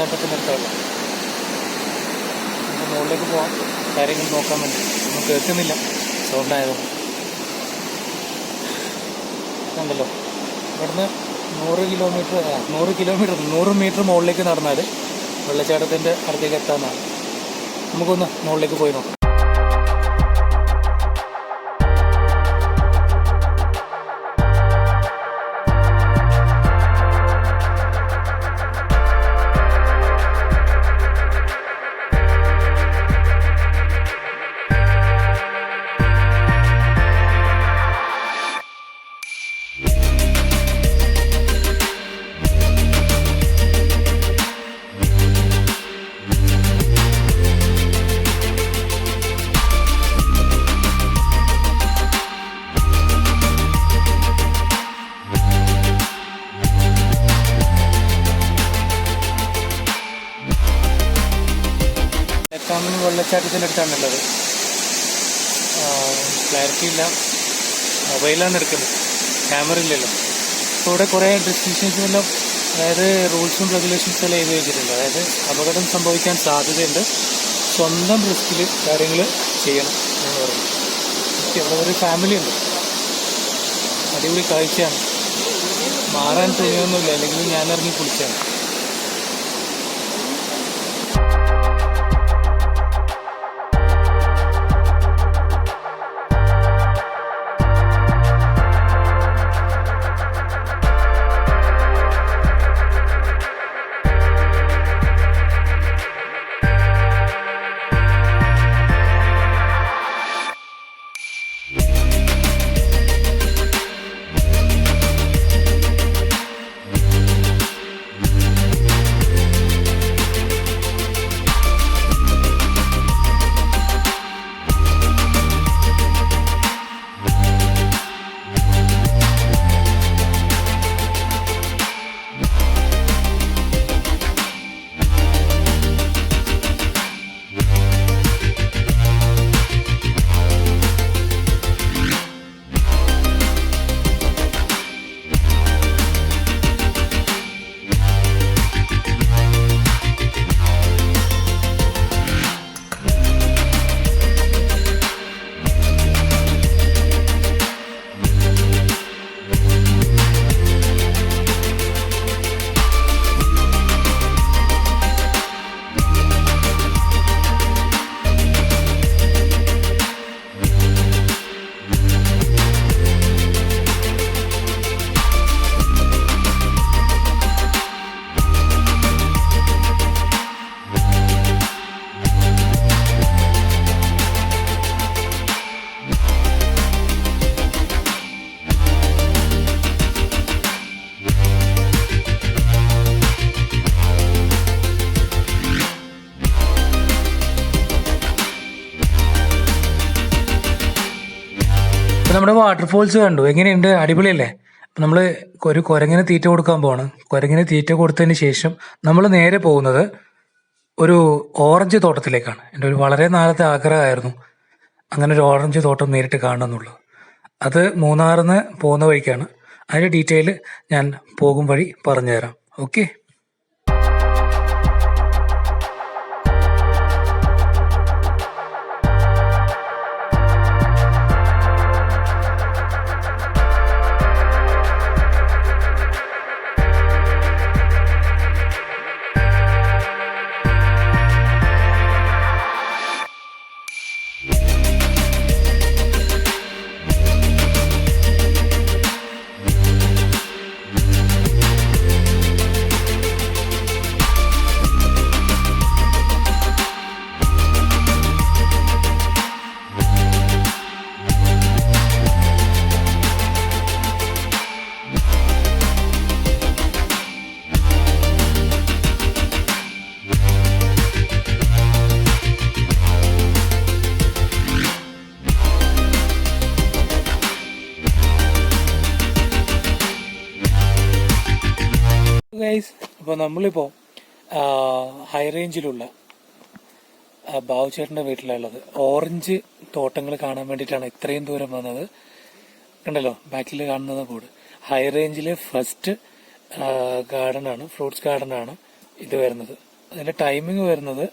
വെള്ളച്ചാട്ടത്തിനടുത്താണ്. നമുക്ക് മുകളിലേക്ക് പോകാം, കാര്യങ്ങൾ നോക്കാൻ വേണ്ടി. ഒന്നും കേൾക്കുന്നില്ല സൗണ്ടായതുകൊണ്ട്. കണ്ടല്ലോ, ഇവിടുന്ന് 100 മീറ്റർ മുകളിലേക്ക് നടന്നാൽ വെള്ളച്ചാട്ടത്തിൻ്റെ അടുത്തേക്ക് എത്താമെന്നാണ്. നമുക്കൊന്ന് മുകളിലേക്ക് പോയി നോക്കാം. വെള്ളച്ചാട്ടത്തിൻ്റെ അടുത്താണുള്ളത്. ക്ലാരിറ്റി ഇല്ല, മൊബൈലാണ് എടുക്കുന്നത്, ക്യാമറ ഇല്ലല്ലോ. അപ്പോൾ ഇവിടെ കുറേ റെസ്ട്രിക്ഷൻസും എല്ലാം, അതായത് റൂൾസും റെഗുലേഷൻസും എല്ലാം എഴുതി വെച്ചിട്ടുണ്ട്. അതായത് അപകടം സംഭവിക്കാൻ സാധ്യതയുണ്ട്, സ്വന്തം റിസ്കിൽ കാര്യങ്ങൾ ചെയ്യണം എന്ന് പറയുന്നത്. ഇവിടെ ഒരു ഫാമിലി ഉണ്ട്, അടിപൊളി കാഴ്ചയാണ്. മാറാൻ തുണിയൊന്നുമില്ല, അല്ലെങ്കിൽ ഞാൻ ഇറങ്ങി കുളിച്ചാണ്. നമ്മുടെ വാട്ടർഫോൾസ് കണ്ടു, എങ്ങനെയുണ്ട്? അടിപൊളിയല്ലേ? അപ്പം നമ്മൾ ഒരു കുരങ്ങിന് തീറ്റ കൊടുക്കാൻ പോവാണ്. കുരങ്ങിന് തീറ്റ കൊടുത്തതിന് ശേഷം നമ്മൾ നേരെ പോകുന്നത് ഒരു ഓറഞ്ച് തോട്ടത്തിലേക്കാണ്. എൻ്റെ ഒരു വളരെ നാളത്തെ ആഗ്രഹമായിരുന്നു അങ്ങനെ ഒരു ഓറഞ്ച് തോട്ടം നേരിട്ട് കാണണം എന്നുള്ളത്. അത് മൂന്നാറിൽ നിന്ന് പോകുന്ന വഴിക്കാണ്. അതിൻ്റെ ഡീറ്റെയിൽ ഞാൻ പോകും വഴി പറഞ്ഞുതരാം. ഓക്കെ. ഗൈസ്, അപ്പോൾ നമ്മളിപ്പോൾ ഹൈ റേഞ്ചിലുള്ള ബാബുചേട്ടൻ്റെ വീട്ടിലുള്ളത്. ഓറഞ്ച് തോട്ടങ്ങൾ കാണാൻ വേണ്ടിയിട്ടാണ് ഇത്രയും ദൂരം വന്നത്. കണ്ടല്ലോ ബാക്കിൽ കാണുന്നത് ബോർഡ്. ഹൈ റേഞ്ചിലെ ഫസ്റ്റ് ഗാർഡനാണ്, ഫ്രൂട്ട്സ് ഗാർഡനാണ് ഇത് വരുന്നത്. അതിന്റെ ടൈമിംഗ് വരുന്നത്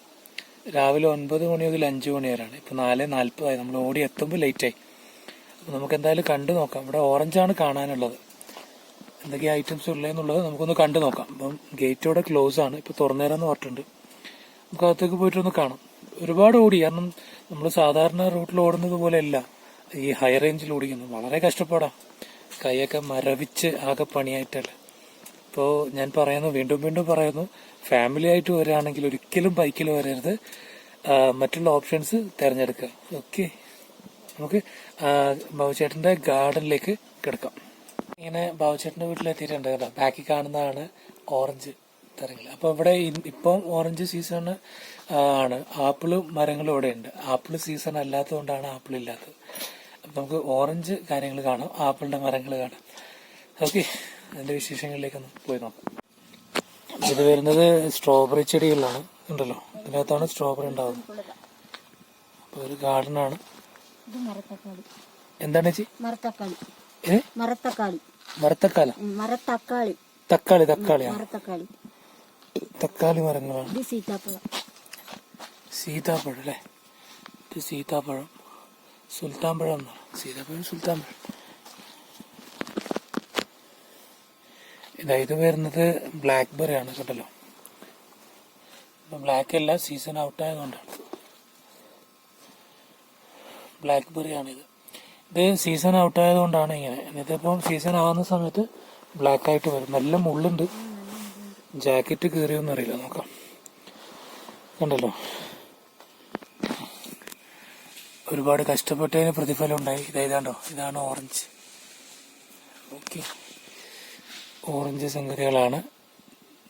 രാവിലെ 9 മണി മുതൽ 5 മണി വരെയാണ്. ഇപ്പൊ 4:40 നമ്മൾ ഓടി എത്തുമ്പോൾ ലേറ്റായി. അപ്പൊ നമുക്ക് എന്തായാലും കണ്ടു നോക്കാം. ഇവിടെ ഓറഞ്ചാണ് കാണാനുള്ളത്. എന്തൊക്കെ ഐറ്റംസ് ഉള്ളതെന്നുള്ളത് നമുക്കൊന്ന് കണ്ടു നോക്കാം. അപ്പം ഗേറ്റ് ഇവിടെ ക്ലോസ് ആണ്, ഇപ്പൊ തുറന്നേരാന്ന് പറഞ്ഞിട്ടുണ്ട്. നമുക്ക് അകത്തേക്ക് പോയിട്ടൊന്ന് കാണാം. ഒരുപാട് ഓടി, കാരണം നമ്മൾ സാധാരണ റൂട്ടിൽ ഓടുന്നത് പോലെയല്ല ഈ ഹൈ റേഞ്ചിൽ ഓടിക്കുന്നത്. വളരെ കഷ്ടപ്പാടാ, കൈയൊക്കെ മരവിച്ച് ആകെ പണിയായിട്ടല്ല. ഇപ്പോൾ ഞാൻ പറയുന്നു, വീണ്ടും വീണ്ടും പറയുന്നു, ഫാമിലി ആയിട്ട് വരികയാണെങ്കിൽ ഒരിക്കലും ബൈക്കിൽ വരരുത്. മറ്റുള്ള ഓപ്ഷൻസ് തിരഞ്ഞെടുക്കുക. ഓക്കെ, നമുക്ക് ബാബുചേട്ടന്റെ ഗാർഡനിലേക്ക് കിടക്കാം. ഇങ്ങനെ ബാബുചേട്ടന്റെ വീട്ടിലെത്തിയിട്ടുണ്ട് കേട്ടോ. ബാക്കിൽ കാണുന്നതാണ് ഓറഞ്ച് തരങ്ങൾ. അപ്പൊ ഇവിടെ ഇപ്പം ഓറഞ്ച് സീസൺ ആണ്. ആപ്പിള് മരങ്ങളും ഇവിടെ ഉണ്ട്. ആപ്പിള് സീസൺ അല്ലാത്തതുകൊണ്ടാണ് ആപ്പിൾ ഇല്ലാത്തത്. അപ്പൊ നമുക്ക് ഓറഞ്ച് കാര്യങ്ങൾ കാണാം, ആപ്പിളിന്റെ മരങ്ങൾ കാണാം. ഓക്കെ, അതിന്റെ വിശേഷങ്ങളിലേക്കൊന്ന് പോയി നോക്കാം. ഇത് വരുന്നത് സ്ട്രോബെറി ചെടികളാണ്, ഉണ്ടല്ലോ. ഇതിനകത്താണ് സ്ട്രോബെറി ഉണ്ടാവുന്നത്. അപ്പൊ ഒരു ഗാർഡനാണ്. എന്താണ് ചേച്ചി? തക്കാളി മരങ്ങളാണ്. സീതാപ്പഴം അല്ലേ? ഇത് സീതാപ്പഴം, സുൽത്താൻപഴം എന്നാണ്. സീതാപ്പഴം, സുൽത്താൻപഴം. ഇത് വരുന്നത് ബ്ലാക്ക്ബെറി ആണ്, കേട്ടല്ലോ. ബ്ലാക്ക് അല്ല, സീസൺ ഔട്ട് ആയതുകൊണ്ടാണ്. ബ്ലാക്ക്ബെറി ആണിത്. ഇത് സീസൺ ഔട്ട് ആയതുകൊണ്ടാണ് ഇങ്ങനെ. ഇതിപ്പം സീസൺ ആവുന്ന സമയത്ത് ബ്ലാക്ക് ആയിട്ട് വരും. നല്ല മുള്ളുണ്ട്. ജാക്കറ്റ് കീറിയൊന്നും അറിയില്ല, നോക്കാം. കണ്ടല്ലോ, ഒരുപാട് കഷ്ടപ്പെട്ടതിന് പ്രതിഫലം ഉണ്ടായി. ഇതാണ്ടോ, ഇതാണ് ഓറഞ്ച്. Okay, orange സംഗതികളാണ്.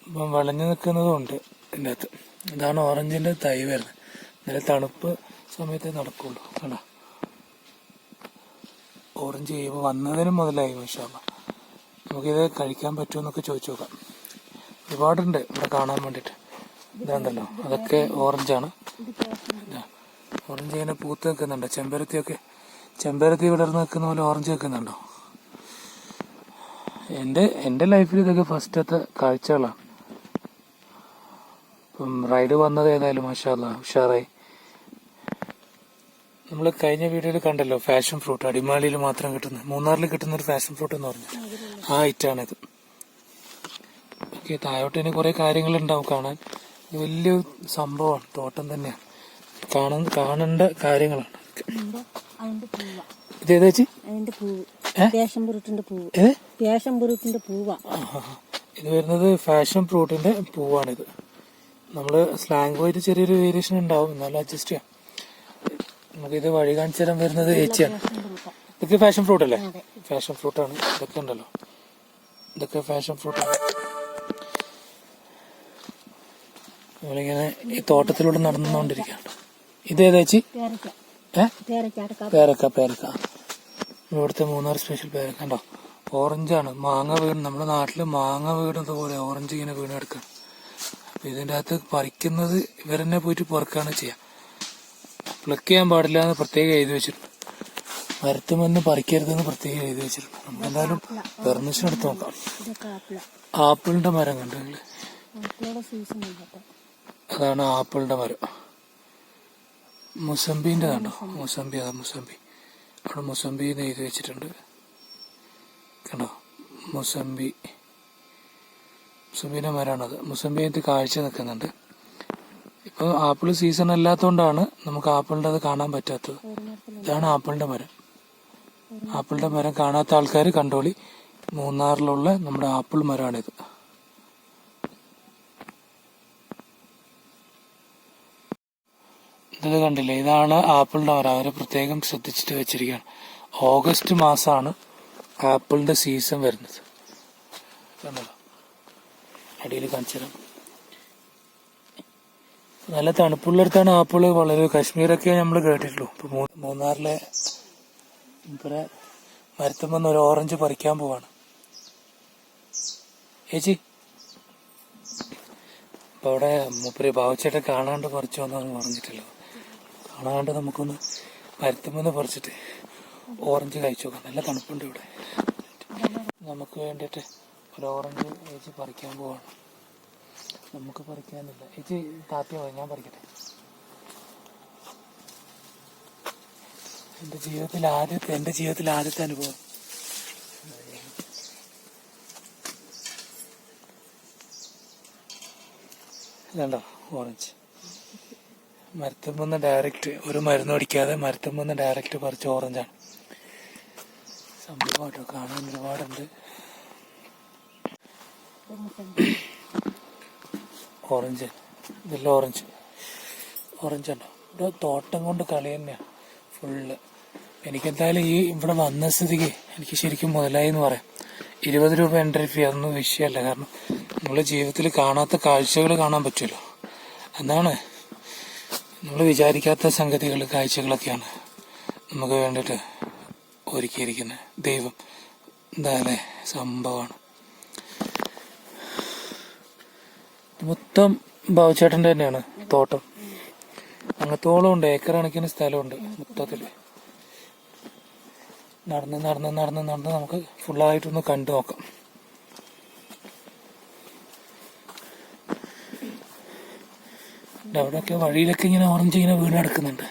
ഇപ്പം വിളഞ്ഞു നിൽക്കുന്നതും ഉണ്ട് ഇതിൻ്റെ അകത്ത്. ഇതാണ് ഓറഞ്ചിന്റെ തൈ വരുന്നത്. നല്ല തണുപ്പ് സമയത്ത് നടക്കുള്ളൂ. കണ്ടോ, ഓറഞ്ച് ചെയ്യുമ്പോൾ വന്നതിനും മുതലായി. മാഷാഅല്ലാഹ്. നമുക്കിത് കഴിക്കാൻ പറ്റുമെന്നൊക്കെ ചോദിച്ചു നോക്കാം. ഒരുപാടുണ്ട് ഇവിടെ കാണാൻ വേണ്ടിയിട്ട്. ഇതാണ്ടല്ലോ, അതൊക്കെ ഓറഞ്ചാണ്. ഓറഞ്ച് ഇങ്ങനെ പൂത്ത് നിൽക്കുന്നുണ്ട്. ചെമ്പരത്തി വിടർന്ന് നിൽക്കുന്ന പോലെ ഓറഞ്ച് നിൽക്കുന്നുണ്ടോ? എന്റെ ലൈഫിൽ ഇതൊക്കെ ഫസ്റ്റത്തെ കാഴ്ചകളാണ്. ഇപ്പം റൈഡ് വന്നത് ഏതായാലും മാഷാഅല്ലാഹ് ഉഷാറായി. നമ്മൾ കഴിഞ്ഞ വീഡിയോയിൽ കണ്ടല്ലോ ഫാഷൻ ഫ്രൂട്ട്, അടിമാലിയിൽ മാത്രം കിട്ടുന്ന, മൂന്നാറിൽ കിട്ടുന്ന ഒരു ഫാഷൻ ഫ്രൂട്ട് എന്ന് പറഞ്ഞു. ആ ഐറ്റാണിത്. ഓക്കെ, താഴോട്ട് ഇനി കുറെ കാര്യങ്ങളുണ്ടാവും കാണാൻ. വലിയ സംഭവമാണ്, തോട്ടം തന്നെയാണ്. കാണേണ്ട കാര്യങ്ങളാണ്. ഇതേതാ ചേച്ചി? ഇത് വരുന്നത് ഫാഷൻ ഫ്രൂട്ടിന്റെ പൂവാണിത്. നമ്മള് സ്ലാങ് പോയിട്ട് ചെറിയൊരു വേരിയേഷൻ ഉണ്ടാവും, എന്നാലും അഡ്ജസ്റ്റ് ചെയ്യാം. നമുക്കിത് വഴി കാണിച്ചു തരാൻ വരുന്നത് ചേച്ചിയാണ്. ഇതൊക്കെ ഫാഷൻ ഫ്രൂട്ട് അല്ലേ? ഫാഷൻ ഫ്രൂട്ടാണ്. ഇതൊക്കെ ഉണ്ടല്ലോ, ഇതൊക്കെ ഫാഷൻ ഫ്രൂട്ടാണ്. നമ്മളിങ്ങനെ ഈ തോട്ടത്തിലൂടെ നടന്നുകൊണ്ടിരിക്കുകയാണ്. ഇതേതാ ചേച്ചി? പേരക്ക. ഇവിടുത്തെ മൂന്നാർ സ്പെഷ്യൽ പേരക്ക. കണ്ടോ, ഓറഞ്ചാണ്. മാങ്ങ വീണ്, നമ്മുടെ നാട്ടില് മാങ്ങ വീടുന്നത് പോലെ ഓറഞ്ച് ഇങ്ങനെ വീണ് കിടക്കുക. അപ്പൊ ഇതിന്റെ അകത്ത് പറിക്കുന്നത് ഇവരെന്നെ പോയിട്ട് പൊറുക്കാണ് ചെയ്യാം. പ്ലക്ക് ചെയ്യാൻ പാടില്ല എന്ന് പ്രത്യേകം എഴുതി വെച്ചിട്ടുണ്ട്. മരത്തുമെന്ന് പറിക്കരുതെന്ന് പ്രത്യേകം എഴുതി വെച്ചിട്ടുണ്ട്. നമുക്ക് എന്തായാലും പെർമിഷൻ എടുത്ത് നോക്കാം. ആപ്പിളിന്റെ മരം കണ്ടു നിങ്ങള്? അതാണ് ആപ്പിളിന്റെ മരം. മുസംബിന്റെ കണ്ടോ? മുസംബി അവിടെ മുസംബി എന്ന് എഴുതി വെച്ചിട്ടുണ്ട്. കണ്ടോ, മുസംബിന്റെ മരമാണത്. മുസംബി അതിന് കാഴ്ച നിൽക്കുന്നുണ്ട്. ഇപ്പൊ ആപ്പിൾ സീസൺ അല്ലാത്തതുകൊണ്ടാണ് നമുക്ക് ആപ്പിളിന്റെ അത് കാണാൻ പറ്റാത്തത്. ഇതാണ് ആപ്പിളിന്റെ മരം. ആപ്പിളിന്റെ മരം കാണാത്ത ആൾക്കാർ കണ്ടോളി, മൂന്നാറിലുള്ള നമ്മുടെ ആപ്പിൾ മരമാണിത്. ഇത് കണ്ടില്ലേ, ഇതാണ് ആപ്പിളിന്റെ മരം. അവരെ പ്രത്യേകം ശ്രദ്ധിച്ചിട്ട് വെച്ചിരിക്കുകയാണ്. ഓഗസ്റ്റ് മാസമാണ് ആപ്പിളിന്റെ സീസൺ വരുന്നത്. കണ്ടല്ലോ, അടിയിൽ കാണിച്ചു തരാം. നല്ല തണുപ്പുള്ളിടത്താണ് ആപ്പിള് വളരെ. കാശ്മീരൊക്കെ നമ്മൾ കേട്ടിട്ടുള്ളൂ. ഇപ്പൊ മൂന്നാറിലെ ഇപ്പറെ മരത്തും വന്ന് ഒരു ഓറഞ്ച് പറിക്കാൻ പോവാണ് ചേച്ചി. അപ്പൊ അവിടെ മൂപ്പര് ബാവച്ചേട്ടൻ കാണാണ്ട് പറിച്ചു വന്നു പറഞ്ഞിട്ടല്ലോ. കാണാണ്ട് നമുക്കൊന്ന് മരത്തുമെന്ന് പറിച്ചിട്ട് ഓറഞ്ച് കഴിച്ചു നോക്കാം. നല്ല തണുപ്പുണ്ട് ഇവിടെ. നമുക്ക് വേണ്ടിയിട്ട് ഒരു ഓറഞ്ച് ചേച്ചി പറിക്കാൻ പോവാണ്. നമുക്ക് പറിക്കാനില്ല. ചേച്ചി താത്തിയ മതി, ഞാൻ പറിക്കട്ടെ. എൻ്റെ ജീവിതത്തിൽ ആദ്യത്തെ അനുഭവം. ഇതുണ്ടോ ഓറഞ്ച്, മരത്തുമ്പന്ന് ഡയറക്റ്റ്, ഒരു മരുന്ന് അടിക്കാതെ മരത്തുമ്പന്ന് ഡയറക്റ്റ് പറിച്ച ഓറഞ്ചാണ്. സംഭവം കേട്ടോ, കാണാൻ ഒരുപാടുണ്ട്. ഓറഞ്ച്, ഇതെല്ലാം ഓറഞ്ച് ഉണ്ടോ. ഇവിടെ തോട്ടം കൊണ്ട് കളി തന്നെയാണ് ഫുള്ള്. എനിക്കെന്തായാലും ഈ ഇവിടെ വന്ന സ്ഥിതിക്ക് എനിക്ക് ശരിക്കും മുതലായി എന്ന് പറയാം. 20 രൂപ എൻട്രി ഫീ അതൊന്നും വിഷയമല്ല. കാരണം നമ്മളെ ജീവിതത്തിൽ കാണാത്ത കാഴ്ചകൾ കാണാൻ പറ്റുമല്ലോ. എന്നാണ് നമ്മൾ വിചാരിക്കാത്ത സംഗതികൾ, കാഴ്ചകളൊക്കെയാണ് നമുക്ക് വേണ്ടിയിട്ട് ഒരുക്കിയിരിക്കുന്നത്. ദൈവം എന്താ അല്ലേ, സംഭവമാണ്. മൊത്തം ബാബുച്ചേട്ടൻ്റെ തന്നെയാണ് തോട്ടം. അങ്ങത്തോളം ഉണ്ട്, ഏക്കർ കണക്കിന് സ്ഥലമുണ്ട് മൊത്തത്തില്. നടന്ന് നമുക്ക് ഫുള്ളായിട്ടൊന്ന് കണ്ടു നോക്കാം. അവിടെയൊക്കെ വഴിയിലൊക്കെ ഇങ്ങനെ ഓറഞ്ച് ഇങ്ങനെ വീണ് കിടക്കുന്നുണ്ട്.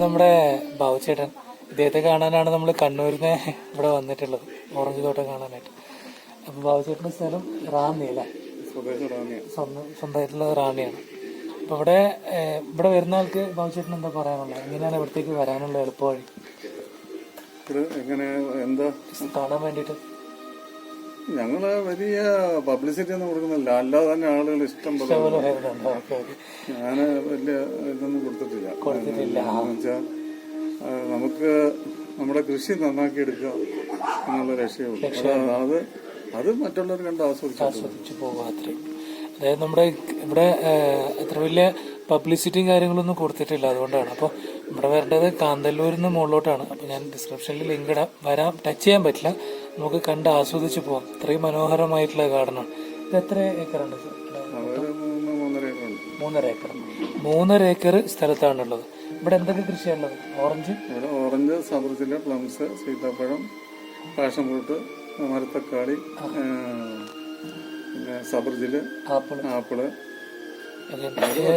നമ്മുടെ ബാബുച്ചേട്ടൻ, ഇദ്ദേഹത്തെ കാണാനാണ് നമ്മൾ കണ്ണൂരിന്ന് ഇവിടെ വന്നിട്ടുള്ളത്, ഓറഞ്ച് തോട്ടം കാണാനായിട്ട്. അപ്പൊ ബാബുച്ചേട്ടന്റെ സ്ഥലം റാന്നിയല്ല, സ്വന്തമായിട്ടുള്ള റാന്നിയാണ്. അപ്പൊ ഇവിടെ വരുന്ന ആൾക്ക് ബാബുച്ചേട്ടൻ എന്താ പറയാനുള്ളത്? എങ്ങനെയാണ് ഇവിടത്തേക്ക് വരാനുള്ള എളുപ്പവഴി കാണാൻ വേണ്ടിട്ട്? ഞങ്ങള് വലിയ പബ്ലിസിറ്റി ഒന്നും കൊടുക്കുന്നില്ല, അല്ലാതെ തന്നെ ആളുകൾ ഇഷ്ടം പോലെ. ഞാന് വലിയ ഇതൊന്നും കൊടുത്തിട്ടില്ല. എന്നുവെച്ചാൽ നമുക്ക് നമ്മുടെ കൃഷി നന്നാക്കി എടുക്കുക എന്നുള്ള ലക്ഷ്യമുള്ളൂ. അത് മറ്റുള്ളവർ കണ്ട് ആസ്വദിച്ചു പോകാത്ര. അതായത് നമ്മുടെ ഇവിടെ അത്ര വലിയ പബ്ലിസിറ്റിയും കാര്യങ്ങളൊന്നും കൊടുത്തിട്ടില്ല, അതുകൊണ്ടാണ്. അപ്പോൾ ഇവിടെ വരേണ്ടത് കാന്തല്ലൂരിൽ നിന്ന് മുകളിലോട്ടാണ്. അപ്പോൾ ഞാൻ ഡിസ്ക്രിപ്ഷനിൽ ലിങ്ക് ഇടാം. ടച്ച് ചെയ്യാൻ പറ്റില്ല, നമുക്ക് കണ്ട് ആസ്വദിച്ച് പോകാം. ഇത്രയും മനോഹരമായിട്ടുള്ള ഗാർഡനാണ്. ഇത് എത്ര ഏക്കറുണ്ട്? 3.5 ഏക്കർ. 3.5 ഏക്കർ സ്ഥലത്താണുള്ളത്. ഇവിടെ എന്തൊക്കെ കൃഷിയാണുള്ളത്? ഓറഞ്ച്, സബർജില്, പ്ലംസ്, സീതാപ്പഴം, പാഷൻ ഫ്രൂട്ട്, മരത്തക്കാളി, പിന്നെ സബർജില്, ആപ്പിള്,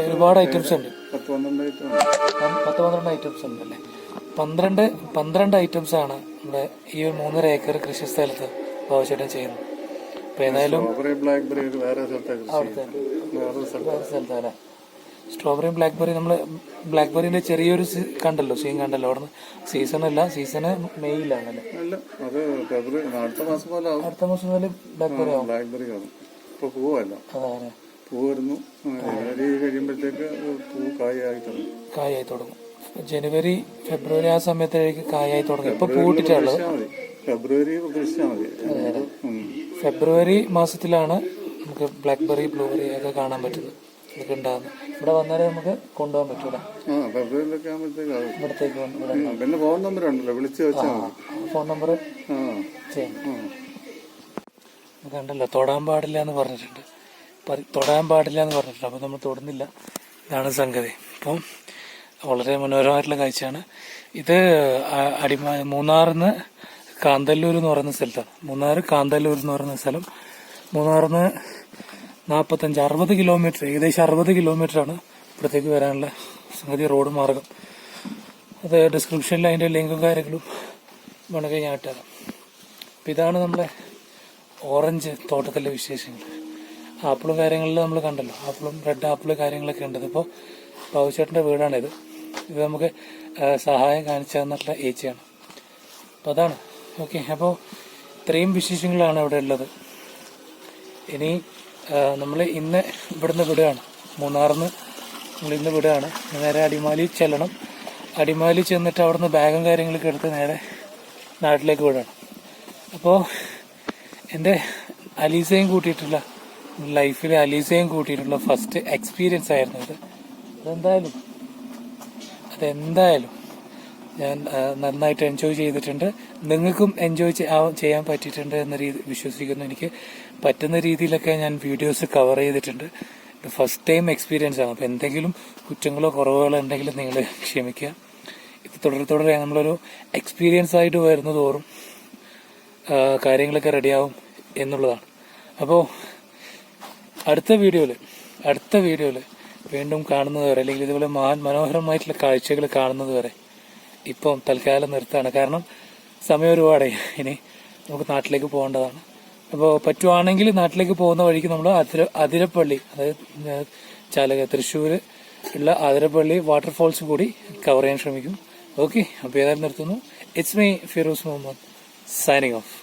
ഒരുപാട് ഐറ്റംസ് ഉണ്ട്. 12 ഐറ്റംസ് ഉണ്ടല്ലേ? 12 ഐറ്റംസ് ആണ് ഇവിടെ ഈ 3.5 ഏക്കർ കൃഷി സ്ഥലത്ത് ബാബുച്ചേട്ടൻ ചെയ്യുന്നത്. അപ്പൊ ഏതായാലും സ്ഥലത്തല്ലേ സ്ട്രോബെറിയും ബ്ലാക്ക്ബെറി. നമ്മള് ബ്ലാക്ക്ബെറിന്റെ ചെറിയൊരു കണ്ടല്ലോ, സീൻ കണ്ടല്ലോ. അവിടെ സീസൺ അല്ല, സീസണ് മെയ്യിലാണല്ലേ? അടുത്ത മാസം മുതൽ ബ്ലാക്ക്ബെറി ആവും. അതാണ് പൂ വരുന്നു, കഴിയുമ്പോഴത്തേക്ക് പൂ കായായി തുടങ്ങും. ജനുവരി ഫെബ്രുവരി ആ സമയത്തേക്ക് കായായി തുടങ്ങും. ഇപ്പൊ പൂട്ടിട്ടുള്ളത് ഫെബ്രുവരി മാസത്തിലാണ് നമുക്ക് ബ്ലാക്ക്ബെറി, ബ്ലൂബെറി ഒക്കെ കാണാൻ പറ്റുന്നത്. ഇതൊക്കെ ഉണ്ടാകുന്നത് ഇവിടെ വന്നാലേ നമുക്ക് കൊണ്ടുപോകാൻ പറ്റൂല. ഇവിടത്തേക്ക് ഫോൺ നമ്പർ ചെയ്യാം. കണ്ടല്ലോ, തൊടാൻ പാടില്ല എന്ന് പറഞ്ഞിട്ടുണ്ട്. അപ്പൊ നമ്മൾ തൊടുന്നില്ല. ഇതാണ് സംഗതി. അപ്പം വളരെ മനോഹരമായിട്ടുള്ള കാഴ്ചയാണ് ഇത്. മൂന്നാറിന്ന് കാന്തല്ലൂർ എന്ന് പറയുന്ന സ്ഥലത്താണ്. കാന്തല്ലൂർ എന്ന് പറയുന്ന സ്ഥലം. മൂന്നാറിന്ന് 45-60 കിലോമീറ്റർ, ഏകദേശം 60 കിലോമീറ്ററാണ് ഇവിടത്തേക്ക് വരാനുള്ള സംഗതി, റോഡ് മാർഗം. അത് ഡിസ്ക്രിപ്ഷനിൽ അതിന്റെ ലിങ്കും കാര്യങ്ങളും വേണമെങ്കിൽ ഞാൻ ഇട്ടുതരാം. അപ്പം ഇതാണ് നമ്മുടെ ഓറഞ്ച് തോട്ടത്തിലെ വിശേഷങ്ങൾ. ആപ്പിളും കാര്യങ്ങളിലും നമ്മൾ കണ്ടല്ലോ, ആപ്പിളും റെഡ് ആപ്പിള് കാര്യങ്ങളൊക്കെ ഉണ്ട്. ഇപ്പോൾ ബാബുച്ചേട്ടൻ്റെ വീടാണിത്. ഇത് നമുക്ക് സഹായം കാണിച്ചു തന്നിട്ടുള്ള ഏച്ചിയാണ്. അപ്പോൾ അതാണ്. ഓക്കെ, അപ്പോൾ ഇത്രയും വിശേഷങ്ങളാണ് ഇവിടെ ഉള്ളത്. ഇനി നമ്മൾ ഇന്ന് ഇവിടുന്ന് വിടുകയാണ്. മൂന്നാറിന്ന് നമ്മൾ ഇന്ന് വിടുകയാണ്. നേരെ അടിമാലി ചെല്ലണം. അടിമാലി ചെന്നിട്ട് അവിടുന്ന് ബാഗും കാര്യങ്ങളൊക്കെ എടുത്ത് നേരെ നാട്ടിലേക്ക് വിടണം. അപ്പോൾ എൻ്റെ അലീസയും കൂട്ടിയിട്ടുള്ള ലൈഫിൽ അലീസയും കൂട്ടിയിട്ടുള്ള ഫസ്റ്റ് എക്സ്പീരിയൻസ് ആയിരുന്നു ഇത്. അതെന്തായാലും ഞാൻ നന്നായിട്ട് എൻജോയ് ചെയ്തിട്ടുണ്ട്. നിങ്ങൾക്കും എൻജോയ് ചെയ്യാൻ പറ്റിയിട്ടുണ്ട് എന്ന വിശ്വസിക്കുന്നു. എനിക്ക് പറ്റുന്ന രീതിയിലൊക്കെ ഞാൻ വീഡിയോസ് കവർ ചെയ്തിട്ടുണ്ട്. ഇത് ഫസ്റ്റ് ടൈം എക്സ്പീരിയൻസ് ആണ്. അപ്പോൾ എന്തെങ്കിലും കുറ്റങ്ങളോ കുറവുകളോ ഉണ്ടെങ്കിൽ നിങ്ങൾ ക്ഷമിക്കുക. ഇത് തുടരെ നമ്മളൊരു എക്സ്പീരിയൻസ് ആയിട്ട് വരുന്ന തോറും കാര്യങ്ങളൊക്കെ റെഡിയാവും എന്നുള്ളതാണ്. അപ്പോൾ അടുത്ത വീഡിയോയിൽ വീണ്ടും കാണുന്നത് വരെ, അല്ലെങ്കിൽ ഇതുപോലെ മനോഹരമായിട്ടുള്ള കാഴ്ചകൾ കാണുന്നത് വരെ ഇപ്പം തൽക്കാലം നിർത്താണ്. കാരണം സമയം ഒരുപാടായി. ഇനി നമുക്ക് നാട്ടിലേക്ക് പോകേണ്ടതാണ്. അപ്പോൾ പറ്റുവാണെങ്കിൽ നാട്ടിലേക്ക് പോകുന്ന വഴിക്ക് നമ്മൾ അതിരപ്പള്ളി, അതായത് തൃശ്ശൂർ ഉള്ള അതിരപ്പള്ളി വാട്ടർഫോൾസ് കൂടി കവർ ചെയ്യാൻ ശ്രമിക്കും. ഓക്കെ, അപ്പോൾ ഏതായാലും നിർത്തുന്നു. It's me Firoz Muhammad signing of.